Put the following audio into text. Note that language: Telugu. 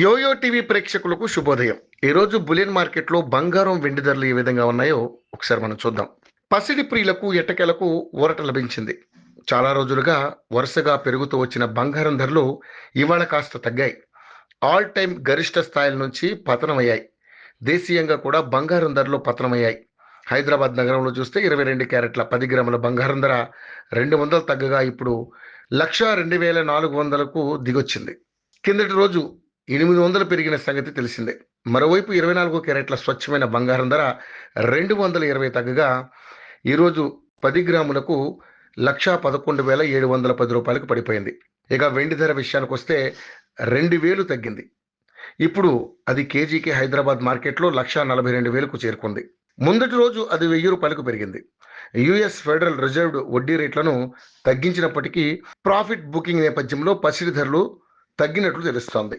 యోయో టీవీ ప్రేక్షకులకు శుభోదయం. ఈరోజు బులియన్ మార్కెట్లో బంగారం వెండి ధరలు ఏ విధంగా ఉన్నాయో ఒకసారి మనం చూద్దాం. పసిడి ప్రియులకు ఎట్టకేలకు ఊరట లభించింది. చాలా రోజులుగా వరుసగా పెరుగుతూ వచ్చిన బంగారం ధరలు ఇవాళ కాస్త తగ్గాయి. ఆల్ టైమ్ గరిష్ట స్థాయిల నుంచి పతనమయ్యాయి. దేశీయంగా కూడా బంగారం ధరలు పతనమయ్యాయి. హైదరాబాద్ నగరంలో చూస్తే 22 క్యారెట్ల 10 గ్రాముల బంగారం ధర 200 తగ్గగా ఇప్పుడు 1,02,400కు దిగొచ్చింది. కిందటి రోజు 800 పెరిగిన సంగతి తెలిసిందే. మరోవైపు 24 క్యారెట్ల స్వచ్ఛమైన బంగారం ధర 220 తగ్గగా ఈరోజు 10 గ్రాములకు 1,11,710 రూపాయలకు పడిపోయింది. ఇక వెండి ధర విషయానికి వస్తే 2,000 తగ్గింది. ఇప్పుడు అది కేజీకి హైదరాబాద్ మార్కెట్లో 1,42,000కు చేరుకుంది. ముందటి రోజు అది 1,000 రూపాయలకు పెరిగింది. యుఎస్ ఫెడరల్ రిజర్వ్ వడ్డీ రేట్లను తగ్గించినప్పటికీ ప్రాఫిట్ బుకింగ్ నేపథ్యంలో పసిడి ధరలు తగ్గినట్లు తెలుస్తోంది.